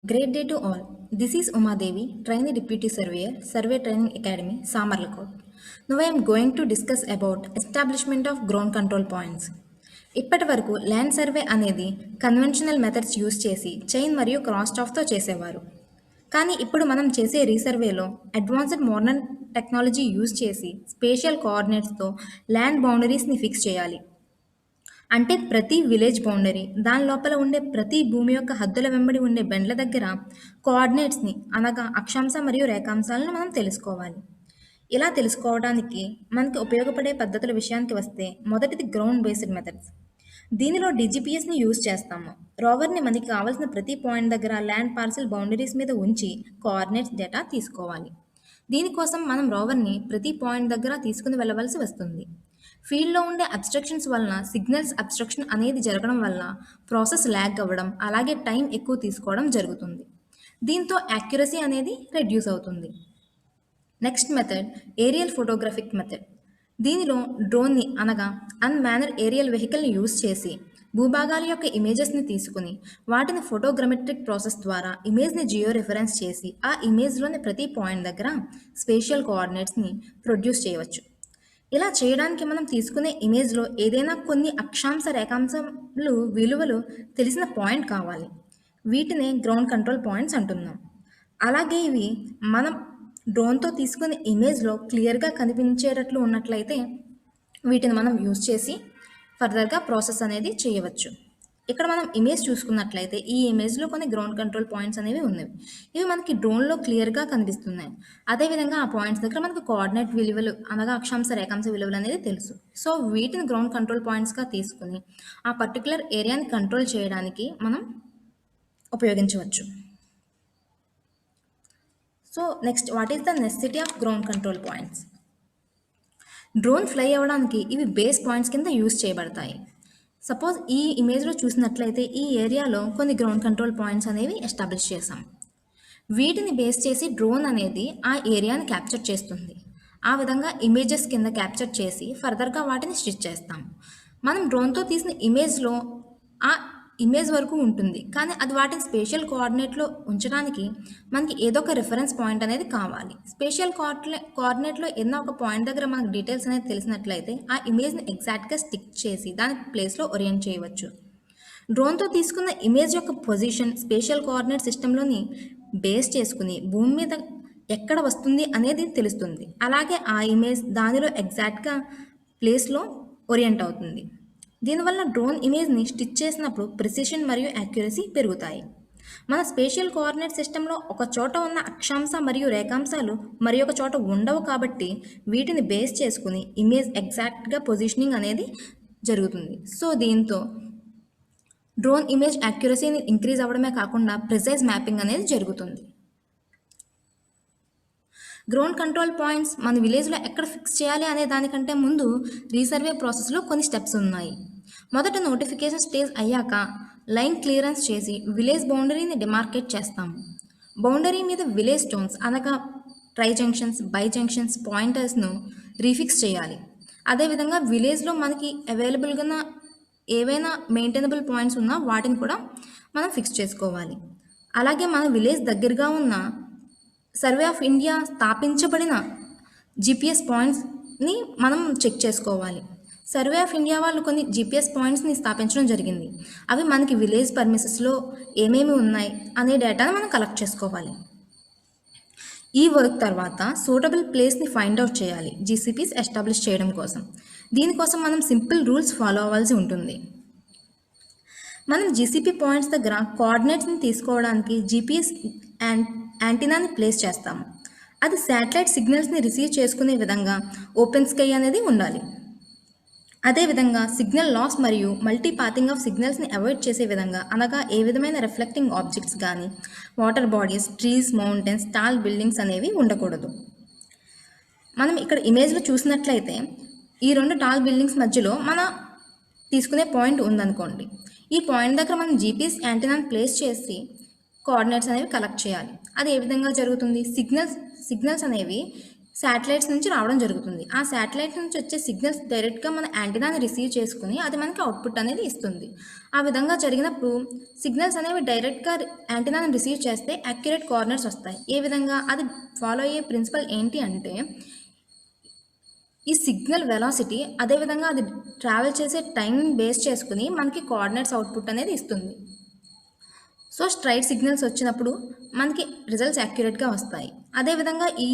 Great day to all. This is Uma Devi, Trainee Deputy Surveyor, Survey Training Academy, Samarlakot. Now I am going to discuss about establishment of ground control points. ఇప్పటి వరకు land survey అనేది conventional methods use చేసి chain మరియు cross టాఫ్తో చేసేవారు. కానీ ఇప్పుడు మనం చేసే రీసర్వేలో అడ్వాన్స్డ్ మోడర్న్ టెక్నాలజీ యూజ్ చేసి స్పేషియల్ కోఆర్డినేట్స్తో ల్యాండ్ బౌండరీస్ని ఫిక్స్ చేయాలి. అంటే ప్రతి విలేజ్ బౌండరీ దాని లోపల ఉండే ప్రతి భూమి యొక్క హద్దుల వెంబడి ఉండే బెండ్ల దగ్గర కోఆర్డినేట్స్ని అనగా అక్షాంశ మరియు రేఖాంశాలను మనం తెలుసుకోవాలి. ఇలా తెలుసుకోవడానికి మనకి ఉపయోగపడే పద్ధతుల విషయానికి వస్తే మొదటిది గ్రౌండ్ బేస్డ్ మెథడ్స్. దీనిలో డిజిపిఎస్ని యూజ్ చేస్తాము. రోవర్ని మనకి కావాల్సిన ప్రతి పాయింట్ దగ్గర ల్యాండ్ పార్సల్ బౌండరీస్ మీద ఉంచి కోఆర్డినేట్స్ డేటా తీసుకోవాలి. దీనికోసం మనం రోవర్ని ప్రతి పాయింట్ దగ్గర తీసుకుని వెళ్ళవలసి వస్తుంది. ఫీల్డ్లో ఉండే అబ్స్ట్రక్షన్స్ వలన సిగ్నల్స్ అబ్స్ట్రక్షన్ అనేది జరగడం వల్ల ప్రాసెస్ ల్యాగ్ అవ్వడం అలాగే టైం ఎక్కువ తీసుకోవడం జరుగుతుంది. దీంతో యాక్యురసీ అనేది రెడ్యూస్ అవుతుంది. Next method aerial photographic method. దీనిలో డ్రోన్ని అనగా అన్మానర్ ఏరియల్ వెహికల్ని యూజ్ చేసి భూభాగాల యొక్క ఇమేజెస్ని తీసుకుని వాటిని ఫోటోగ్రమెట్రిక్ ప్రాసెస్ ద్వారా ఇమేజ్ని జియో రిఫరెన్స్ చేసి ఆ ఇమేజ్లోని ప్రతి పాయింట్ దగ్గర స్పేషియల్ కోఆర్డినేట్స్ని ప్రొడ్యూస్ చేయవచ్చు. ఇలా చేయడానికి మనం తీసుకునే ఇమేజ్లో ఏదైనా కొన్ని అక్షాంశ రేఖాంశాలు విలువలు తెలిసిన పాయింట్ కావాలి. వీటినే గ్రౌండ్ కంట్రోల్ పాయింట్స్ అంటున్నాం. అలాగే ఇవి మనం డ్రోన్తో తీసుకునే ఇమేజ్లో క్లియర్గా కనిపించేటట్లు ఉన్నట్లయితే వీటిని మనం యూజ్ చేసి ఫర్దర్గా ప్రాసెస్ అనేది చేయవచ్చు. ఇక్కడ మనం ఇమేజ్ చూసుకున్నట్లయితే ఈ ఇమేజ్లో కొన్ని గ్రౌండ్ కంట్రోల్ పాయింట్స్ అనేవి ఉన్నవి. ఇవి మనకి డ్రోన్లో క్లియర్గా కనిపిస్తున్నాయి. అదేవిధంగా ఆ పాయింట్స్ దగ్గర మనకు కోఆర్డినేట్ విలువలు అనగా అక్షాంశ రేఖాంశ విలువలు అనేది తెలుసు. సో వీటిని గ్రౌండ్ కంట్రోల్ పాయింట్స్గా తీసుకుని ఆ పర్టికులర్ ఏరియాని కంట్రోల్ చేయడానికి మనం ఉపయోగించవచ్చు. So next, what is the necessity of ground control points? Drone fly అవ్వడానికి ఇవి బేస్ పాయింట్స్ కింద యూజ్ చేయబడతాయి. సపోజ్ ఈ ఇమేజ్లో చూసినట్లయితే ఈ ఏరియాలో కొన్ని గ్రౌండ్ కంట్రోల్ పాయింట్స్ అనేవి ఎస్టాబ్లిష్ చేసాం. వీటిని బేస్ చేసి డ్రోన్ అనేది ఆ ఏరియాని క్యాప్చర్ చేస్తుంది. ఆ విధంగా ఇమేజెస్ కింద క్యాప్చర్ చేసి ఫర్దర్గా వాటిని స్టిచ్ చేస్తాం. మనం డ్రోన్తో తీసిన ఇమేజ్లో ఆ ఇమేజ్ వరకు ఉంటుంది, కానీ అది వాటిని స్పేషియల్ కోఆర్డినేట్లో ఉంచడానికి మనకి ఏదో ఒక రిఫరెన్స్ పాయింట్ అనేది కావాలి. స్పేషియల్ కోఆర్డినేట్లో ఏదైనా ఒక పాయింట్ దగ్గర మనకు డీటెయిల్స్ అనేది తెలిసినట్లయితే ఆ ఇమేజ్ని ఎగ్జాక్ట్గా స్టిక్ చేసి దాని ప్లేస్లో ఓరియంట్ చేయవచ్చు. డ్రోన్తో తీసుకున్న ఇమేజ్ యొక్క పొజిషన్ స్పేషియల్ కోఆర్డినేట్ సిస్టంలోని బేస్ చేసుకుని భూమి మీద ఎక్కడ వస్తుంది అనేది తెలుస్తుంది. అలాగే ఆ ఇమేజ్ దానిలో ఎగ్జాక్ట్గా ప్లేస్లో ఓరియంట్ అవుతుంది. దీనివల్ల డ్రోన్ ఇమేజ్ని స్టిచ్ చేసినప్పుడు ప్రిసిషన్ మరియు యాక్యురసీ పెరుగుతాయి. మన స్పేషియల్ కోఆర్డినేట్ సిస్టంలో ఒక చోట ఉన్న అక్షాంశ మరియు రేఖాంశాలు మరి ఒక చోట ఉండవు, కాబట్టి వీటిని బేస్ చేసుకుని ఇమేజ్ ఎగ్జాక్ట్గా పొజిషనింగ్ అనేది జరుగుతుంది. సో దీంతో డ్రోన్ ఇమేజ్ యాక్యురసీని ఇంక్రీజ్ అవ్వడమే కాకుండా ప్రిసైజ్ మ్యాపింగ్ అనేది జరుగుతుంది. గ్రౌండ్ కంట్రోల్ పాయింట్స్ మన విలేజ్లో ఎక్కడ ఫిక్స్ చేయాలి అనే దానికంటే ముందు రీసర్వే ప్రాసెస్లో కొన్ని స్టెప్స్ ఉన్నాయి. మొదట నోటిఫికేషన్ స్టేజ్ అయ్యాక లైన్ క్లియరెన్స్ చేసి విలేజ్ బౌండరీని డిమార్కేట్ చేస్తాము. బౌండరీ మీద విలేజ్ స్టోన్స్ అనగా ట్రై జంక్షన్స్, బై జంక్షన్స్, పాయింటర్స్ను రీఫిక్స్ చేయాలి. అదేవిధంగా విలేజ్లో మనకి అవైలబుల్గా ఏవైనా మెయింటైనబుల్ పాయింట్స్ ఉన్నా వాటిని కూడా మనం ఫిక్స్ చేసుకోవాలి. అలాగే మన విలేజ్ దగ్గరగా ఉన్న సర్వే ఆఫ్ ఇండియా స్థాపించబడిన జిపిఎస్ పాయింట్స్ని మనం చెక్ చేసుకోవాలి. సర్వే ఆఫ్ ఇండియా వాళ్ళు కొన్ని జిపిఎస్ పాయింట్స్ని స్థాపించడం జరిగింది. అవి మనకి విలేజ్ పర్మిసెస్లో ఏమేమి ఉన్నాయి అనే డేటాను మనం కలెక్ట్ చేసుకోవాలి. ఈ వర్క్ తర్వాత సూటబుల్ ప్లేస్ని ఫైండ్ అవుట్ చేయాలి జీసీపీస్ ఎస్టాబ్లిష్ చేయడం కోసం. దీనికోసం మనం సింపుల్ రూల్స్ ఫాలో అవ్వాల్సి ఉంటుంది. మనం జీసీపీ పాయింట్స్ దగ్గర కోఆర్డినేట్స్ని తీసుకోవడానికి జీపీఎస్ యాంటీనాని ప్లేస్ చేస్తాము. అది శాటిలైట్ సిగ్నల్స్ని రిసీవ్ చేసుకునే విధంగా ఓపెన్ స్కై అనేది ఉండాలి. అదేవిధంగా సిగ్నల్ లాస్ మరియు మల్టీ పాతింగ్ ఆఫ్ సిగ్నల్స్ని అవాయిడ్ చేసే విధంగా అనగా ఏ విధమైన రిఫ్లెక్టింగ్ ఆబ్జెక్ట్స్ కానీ water bodies, trees, mountains, tall buildings అనేవి ఉండకూడదు. మనం ఇక్కడ ఇమేజ్లో చూసినట్లయితే ఈ రెండు టాల్ బిల్డింగ్స్ మధ్యలో మన తీసుకునే పాయింట్ ఉందనుకోండి. ఈ పాయింట్ దగ్గర మనం జీపీఎస్ యాంటీనాని ప్లేస్ చేసి కోఆర్డినేట్స్ అనేవి కలెక్ట్ చేయాలి. అది ఏ విధంగా జరుగుతుంది? సిగ్నల్స్ అనేవి శాటిలైట్స్ నుంచి రావడం జరుగుతుంది. ఆ శాటిలైట్స్ నుంచి వచ్చే సిగ్నల్స్ డైరెక్ట్‌గా మన యాంటెన్నాని రిసీవ్ చేసుకొని అది మనకి అవుట్‌పుట్ అనేది ఇస్తుంది. ఆ విధంగా జరిగినప్పుడు సిగ్నల్స్ అనేవి డైరెక్ట్‌గా యాంటెన్నాని రిసీవ్ చేస్తే యాక్యురేట్ కోఆర్డినేట్స్ వస్తాయి. ఏ విధంగా అది ఫాలో అయ్యే ప్రిన్సిపల్ ఏంటి అంటే ఈ సిగ్నల్ వెలాసిటీ అదేవిధంగా అది ట్రావెల్ చేసే టైంని బేస్ చేసుకుని మనకి కోఆర్డినేట్స్ అవుట్‌పుట్ అనేది ఇస్తుంది. సో స్ట్రైట్ సిగ్నల్స్ వచ్చినప్పుడు మనకి రిజల్ట్స్ యాక్యురేట్‌గా వస్తాయి. అదేవిధంగా ఈ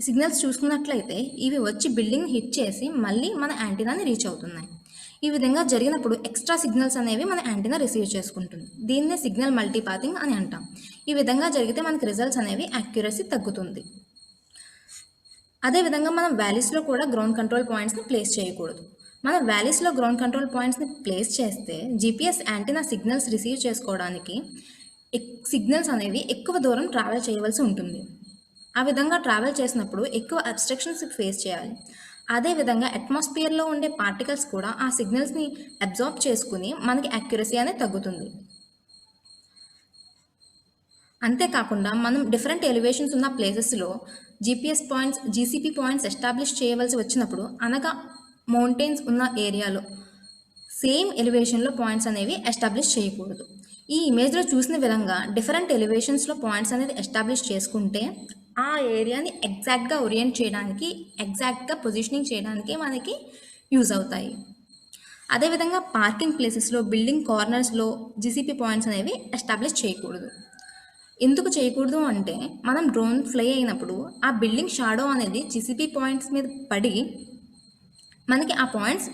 సిగ్నల్స్ చూసుకున్నట్లయితే ఇవి వచ్చి బిల్డింగ్‌ని హిట్ చేసి మళ్ళీ మన యాంటెన్నాని రీచ్ అవుతున్నాయి. ఈ విధంగా జరిగినప్పుడు ఎక్స్ట్రా సిగ్నల్స్ అనేవి మన యాంటెన్నా రిసీవ్ చేసుకుంటుంది. దీన్నే సిగ్నల్ మల్టీపాతింగ్ అని అంటాం. ఈ విధంగా జరిగితే మనకి రిజల్ట్స్ అనేవి యాక్యురసీ తగ్గుతుంది. అదేవిధంగా మనం వ్యాలీస్లో కూడా గ్రౌండ్ కంట్రోల్ పాయింట్స్ని ప్లేస్ చేయకూడదు. మనం వ్యాలీస్లో గ్రౌండ్ కంట్రోల్ పాయింట్స్ని ప్లేస్ చేస్తే జీపీఎస్ యాంటీనా సిగ్నల్స్ రిసీవ్ చేసుకోవడానికి సిగ్నల్స్ అనేవి ఎక్కువ దూరం ట్రావెల్ చేయవలసి ఉంటుంది. ఆ విధంగా ట్రావెల్ చేసినప్పుడు ఎక్కువ అబ్స్ట్రక్షన్స్ ఫేస్ చేయాలి. అదేవిధంగా అట్మాస్ఫియర్లో ఉండే పార్టికల్స్ కూడా ఆ సిగ్నల్స్ని అబ్జార్బ్ చేసుకుని మనకి యాక్యురసీ అనేది తగ్గుతుంది. అంతేకాకుండా మనం డిఫరెంట్ ఎలివేషన్స్ ఉన్న ప్లేసెస్లో జీసీపీ పాయింట్స్ ఎస్టాబ్లిష్ చేయవలసి వచ్చినప్పుడు అనగా మౌంటైన్స్ ఉన్న ఏరియాలో సేమ్ ఎలివేషన్లో పాయింట్స్ అనేవి ఎస్టాబ్లిష్ చేయకూడదు. ఈ ఇమేజ్లో చూసిన విధంగా డిఫరెంట్ ఎలివేషన్స్లో పాయింట్స్ అనేది ఎస్టాబ్లిష్ చేసుకుంటే ఆ ఏరియాని ఎగ్జాక్ట్గా ఓరియంట్ చేయడానికి, ఎగ్జాక్ట్గా పొజిషనింగ్ చేయడానికి మనకి యూజ్ అవుతాయి. అదేవిధంగా పార్కింగ్ ప్లేసెస్లో, బిల్డింగ్ కార్నర్స్లో జీసీపీ పాయింట్స్ అనేవి ఎస్టాబ్లిష్ చేయకూడదు. ఎందుకు చేయకూడదు అంటే మనం డ్రోన్ ఫ్లై అయినప్పుడు ఆ బిల్డింగ్ షాడో అనేది జీసీపీ పాయింట్స్ మీద పడి మనకి ఆ పాయింట్స్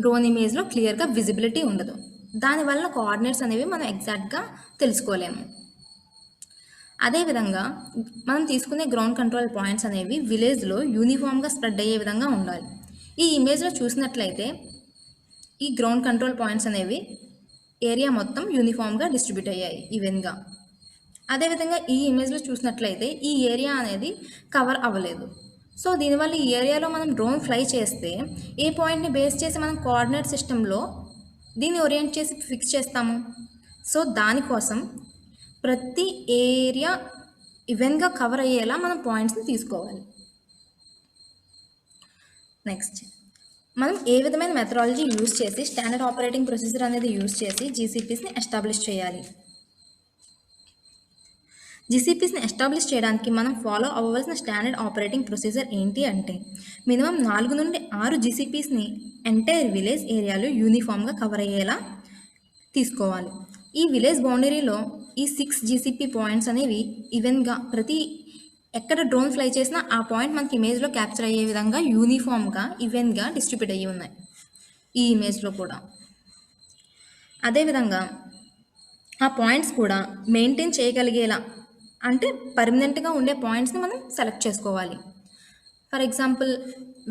డ్రోన్ ఇమేజ్లో క్లియర్గా విజిబిలిటీ ఉండదు. దానివల్ల కోఆర్డినేట్స్ అనేవి మనం ఎగ్జాక్ట్గా తెలుసుకోలేము. అదేవిధంగా మనం తీసుకునే గ్రౌండ్ కంట్రోల్ పాయింట్స్ అనేవి విలేజ్లో యూనిఫామ్గా స్ప్రెడ్ అయ్యే విధంగా ఉండాలి. ఈ ఇమేజ్లో చూసినట్లయితే ఈ గ్రౌండ్ కంట్రోల్ పాయింట్స్ అనేవి ఏరియా మొత్తం యూనిఫామ్గా డిస్ట్రిబ్యూట్ అయ్యాయి ఈవెన్గా. అదేవిధంగా ఈ ఇమేజ్లో చూసినట్లయితే ఈ ఏరియా అనేది కవర్ అవ్వలేదు. సో దీనివల్ల ఈ ఏరియాలో మనం డ్రోన్ ఫ్లై చేస్తే ఏ పాయింట్ని బేస్ చేసి మనం కోఆర్డినేట్ సిస్టంలో దీన్ని ఓరియంట్ చేసి ఫిక్స్ చేస్తాము. సో దానికోసం ప్రతి ఏరియా ఈవెన్గా కవర్ అయ్యేలా మనం పాయింట్స్ని తీసుకోవాలి. నెక్స్ట్ మనం ఏ విధమైన మెథడాలజీ యూజ్ చేసి స్టాండర్డ్ ఆపరేటింగ్ ప్రొసీజర్ అనేది యూజ్ చేసి జీసీపీస్ని ఎస్టాబ్లిష్ చేయాలి. జీసీపీస్ని ఎస్టాబ్లిష్ చేయడానికి మనం ఫాలో అవ్వవలసిన స్టాండర్డ్ ఆపరేటింగ్ ప్రొసీజర్ ఏంటి అంటే మినిమం 4 నుండి 6 జీసీపీస్ని ఎంటైర్ విలేజ్ ఏరియాలో యూనిఫామ్గా కవర్ అయ్యేలా తీసుకోవాలి. ఈ విలేజ్ బౌండరీలో ఈ 6 జీసీపీ పాయింట్స్ అనేవి ఈవెన్గా ప్రతి ఎక్కడ డ్రోన్ ఫ్లై చేసినా ఆ పాయింట్ మనకి ఇమేజ్లో క్యాప్చర్ అయ్యే విధంగా యూనిఫామ్గా ఈవెన్గా డిస్ట్రిబ్యూట్ అయ్యి ఉన్నాయి ఈ ఇమేజ్లో కూడా. అదేవిధంగా ఆ పాయింట్స్ కూడా మెయింటైన్ చేయగలిగేలా అంటే పర్మనెంట్గా ఉండే పాయింట్స్ని మనం సెలెక్ట్ చేసుకోవాలి. For example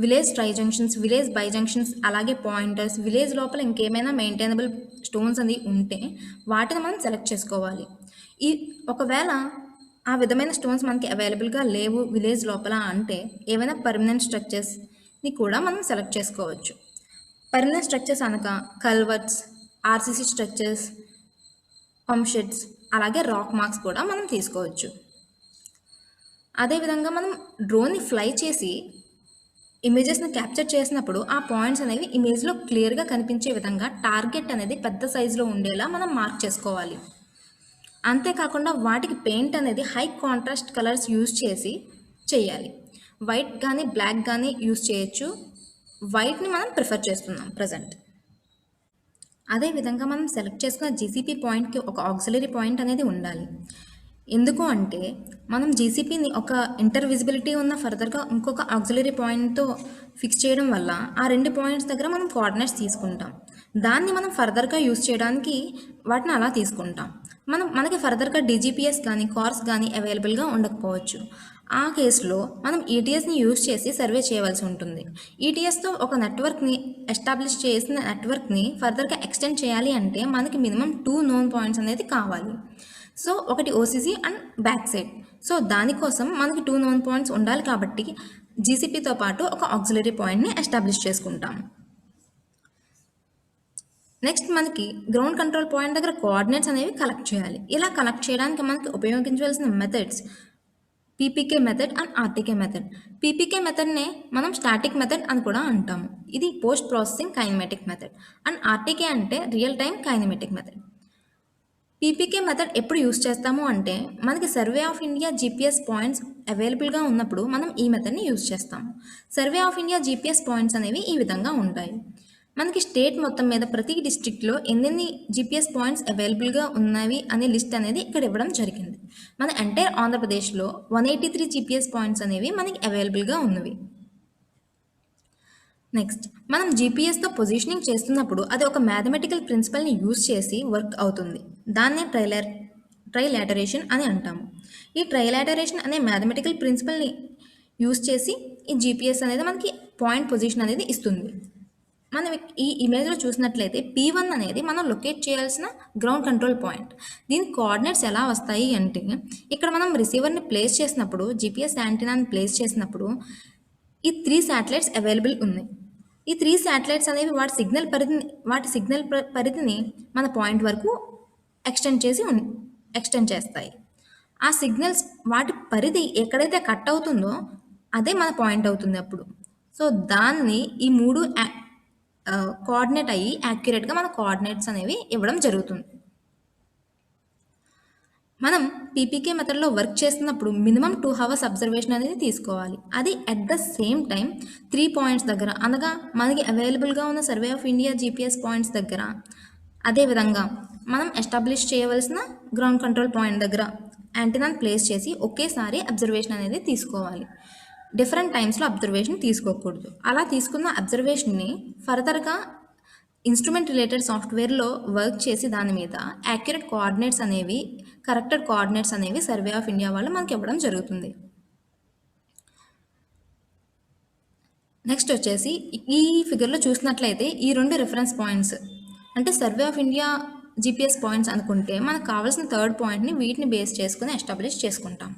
village try junctions, village by junctions, అలాగే పాయింటర్స్, విలేజ్ లోపల ఇంకేమైనా మెయింటైనబుల్ స్టోన్స్ అని ఉంటే వాటిని మనం సెలెక్ట్ చేసుకోవాలి. ఒకవేళ ఆ విధమైన స్టోన్స్ మనకి అవైలబుల్గా లేవు విలేజ్ లోపల అంటే ఏవైనా పర్మనెంట్ స్ట్రక్చర్స్ని కూడా మనం సెలెక్ట్ చేసుకోవచ్చు. పర్మనెంట్ స్ట్రక్చర్స్ అనగా culverts, RCC structures, pump sheds, అలాగే రాక్ మార్క్స్ కూడా మనం తీసుకోవచ్చు. అదేవిధంగా మనం డ్రోన్ని ఫ్లై చేసి ఇమేజెస్ని క్యాప్చర్ చేసినప్పుడు ఆ పాయింట్స్ అనేవి ఇమేజ్లో క్లియర్గా కనిపించే విధంగా టార్గెట్ అనేది పెద్ద సైజులో ఉండేలా మనం మార్క్ చేసుకోవాలి. అంతేకాకుండా వాటికి పెయింట్ అనేది హై కాంట్రాస్ట్ కలర్స్ యూజ్ చేసి చేయాలి. వైట్ కానీ బ్లాక్ కానీ యూజ్ చేయొచ్చు. వైట్ని మనం ప్రిఫర్ చేస్తున్నాం ప్రజెంట్. అదేవిధంగా మనం సెలెక్ట్ చేసుకున్న జీసీపీ పాయింట్కి ఒక ఆక్సిలరీ పాయింట్ అనేది ఉండాలి. ఎందుకు అంటే మనం జీసీపీని ఒక ఇంటర్ విజిబిలిటీ ఉన్న ఫర్దర్గా ఇంకొక ఆక్సిలరీ పాయింట్తో ఫిక్స్ చేయడం వల్ల ఆ 2 పాయింట్స్ దగ్గర మనం కోఆర్డినేట్స్ తీసుకుంటాం. దాన్ని మనం ఫర్దర్గా యూజ్ చేయడానికి వాటిని అలా తీసుకుంటాం. మనకి ఫర్దర్గా డీజీపీఎస్ కానీ కార్స్ కానీ అవైలబుల్గా ఉండకపోవచ్చు. ఆ కేసులో మనం ఈటీఎస్ని యూజ్ చేసి సర్వే చేయవలసి ఉంటుంది. ఈటీఎస్తో ఒక నెట్వర్క్ని ఎస్టాబ్లిష్ చేసిన నెట్వర్క్ని ఫర్దర్గా ఎక్స్టెండ్ చేయాలి అంటే మనకి మినిమం 2 నోన్ పాయింట్స్ అనేది కావాలి. సో ఒకటి OCC and back side. So దానికోసం మనకి 2 నోన్ పాయింట్స్ ఉండాలి కాబట్టి జీసీపీతో పాటు ఒక ఆక్సిలరీ పాయింట్ని ఎస్టాబ్లిష్ చేసుకుంటాం. నెక్స్ట్ మనకి గ్రౌండ్ కంట్రోల్ పాయింట్ దగ్గర కోఆర్డినేట్స్ అనేవి కలెక్ట్ చేయాలి. ఇలా కలెక్ట్ చేయడానికి మనకి ఉపయోగించవలసిన methods PPK method and RTK method. PPK మెథడ్నే మనం స్టాటిక్ మెథడ్ అని కూడా అంటాము. ఇది post processing kinematic method. And RTK అంటే real time kinematic method. PPK method ఎప్పుడు యూస్ చేస్తాము అంటే మనకి survey of India GPS points అవైలబుల్గా ఉన్నప్పుడు మనం ఈ మెథడ్ని యూస్ చేస్తాము. Survey of India GPS points అనేవి ఈ విధంగా ఉంటాయి. మనకి స్టేట్ మొత్తం మీద ప్రతి డిస్ట్రిక్ట్లో ఎన్నెన్ని జీపీఎస్ పాయింట్స్ అవైలబుల్గా ఉన్నవి అనే లిస్ట్ అనేది ఇక్కడ ఇవ్వడం జరిగింది. మన ఎంటైర్ ఆంధ్రప్రదేశ్లో 183 జీపీఎస్ పాయింట్స్ అనేవి మనకి అవైలబుల్గా ఉన్నవి. నెక్స్ట్ మనం జీపీఎస్తో పొజిషనింగ్ చేస్తున్నప్పుడు అది ఒక మ్యాథమెటికల్ ప్రిన్సిపల్ని యూజ్ చేసి వర్క్ అవుతుంది. దాన్నే ట్రైలాటరేషన్ అని అంటాము. ఈ ట్రైలాటరేషన్ అనే మ్యాథమెటికల్ ప్రిన్సిపల్ని యూజ్ చేసి ఈ జీపీఎస్ అనేది మనకి పాయింట్ పొజిషన్ అనేది ఇస్తుంది. మనం ఈ ఇమేజ్లో చూసినట్లయితే P1 అనేది మనం లొకేట్ చేయాల్సిన గ్రౌండ్ కంట్రోల్ పాయింట్. దీని కోఆర్డినేట్స్ ఎలా వస్తాయి అంటే ఇక్కడ మనం రిసీవర్ని ప్లేస్ చేసినప్పుడు జీపీఎస్ యాంటీనాని ప్లేస్ చేసినప్పుడు ఈ 3 శాటిలైట్స్ అవైలబుల్ ఉన్నాయి. ఈ 3 శాటిలైట్స్ అనేవి వాటి సిగ్నల్ పరిధిని మన పాయింట్ వరకు ఎక్స్టెండ్ చేస్తాయి. ఆ సిగ్నల్స్ వాటి పరిధి ఎక్కడైతే కట్ అవుతుందో అదే మన పాయింట్ అవుతుంది అప్పుడు. సో దాన్ని ఈ 3 కోఆర్డినేట్ అయ్యి యాక్యురేట్గా మన కోఆర్డినేట్స్ అనేవి ఇవ్వడం జరుగుతుంది. మనం పీపీకే మెథడ్లో వర్క్ చేస్తున్నప్పుడు మినిమం 2 అవర్స్ అబ్జర్వేషన్ అనేది తీసుకోవాలి. అది at the same time 3 points దగ్గర అనగా మనకి అవైలబుల్గా ఉన్న survey of India GPS points దగ్గర, అదేవిధంగా మనం ఎస్టాబ్లిష్ చేయవలసిన గ్రౌండ్ కంట్రోల్ పాయింట్ దగ్గర యాంటీనాని ప్లేస్ చేసి ఒకేసారి అబ్జర్వేషన్ అనేది తీసుకోవాలి. డిఫరెంట్ టైమ్స్లో అబ్జర్వేషన్ తీసుకోకూడదు. అలా తీసుకున్న అబ్జర్వేషన్ని ఫర్దర్గా ఇన్స్ట్రుమెంట్ రిలేటెడ్ సాఫ్ట్వేర్లో వర్క్ చేసి దాని మీద యాక్యురేట్ కోఆర్డినేట్స్ అనేవి కరెక్టెడ్ కోఆర్డినేట్స్ అనేవి సర్వే ఆఫ్ ఇండియా వాళ్ళు మనకి ఇవ్వడం జరుగుతుంది. నెక్స్ట్ వచ్చేసి ఈ ఫిగర్లో చూసినట్లయితే ఈ 2 రిఫరెన్స్ పాయింట్స్ అంటే survey of India GPS points అనుకుంటే మనకు కావాల్సిన థర్డ్ పాయింట్ని వీటిని బేస్ చేసుకుని ఎస్టాబ్లిష్ చేసుకుంటాం.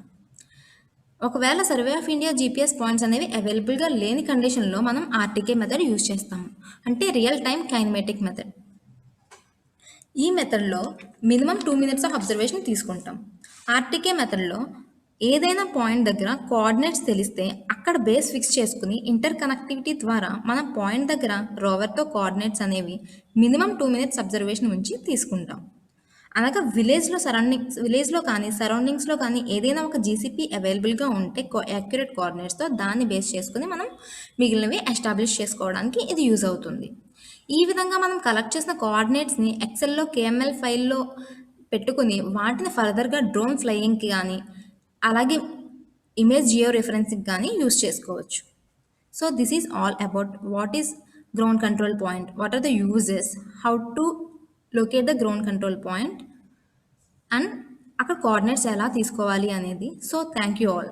ఒకవేళ survey of India GPS points అనేవి అవైలబుల్గా లేని కండిషన్లో మనం ఆర్టీకే మెథడ్ యూజ్ చేస్తాము. అంటే రియల్ టైమ్ కైనమాటిక్ మెథడ్. ఈ మెథడ్లో మినిమం 2 minutes ఆఫ్ అబ్జర్వేషన్ తీసుకుంటాం. ఆర్టీకే మెథడ్లో ఏదైనా పాయింట్ దగ్గర కోఆర్డినేట్స్ తెలిస్తే అక్కడ బేస్ ఫిక్స్ చేసుకుని ఇంటర్ కనెక్టివిటీ ద్వారా మనం పాయింట్ దగ్గర రోవర్తో కోఆర్డినేట్స్ అనేవి మినిమం 2 minutes అబ్జర్వేషన్ ఉంచి తీసుకుంటాం. అనగా విలేజ్లో కానీ సరౌండింగ్స్లో కానీ ఏదైనా ఒక జీసీపీ అవైలబుల్గా ఉంటే యాక్యురేట్ కోఆర్డినేట్స్తో దాన్ని బేస్ చేసుకుని మనం మిగిలినవి ఎస్టాబ్లిష్ చేసుకోవడానికి ఇది యూజ్ అవుతుంది. ఈ విధంగా మనం కలెక్ట్ చేసిన కోఆర్డినేట్స్ని ఎక్సెల్లో కేఎంఎల్ ఫైల్లో పెట్టుకుని వాటిని ఫర్దర్గా డ్రోన్ ఫ్లయింగ్కి కానీ అలాగే ఇమేజ్ జియో రెఫరెన్స్కి కానీ యూజ్ చేసుకోవచ్చు. So this is all about what is ground control point, what are the uses, how to locate the ground control point and అక్కడ కోఆర్డినేట్స్ ఎలా తీసుకోవాలి అనేది. So thank you all.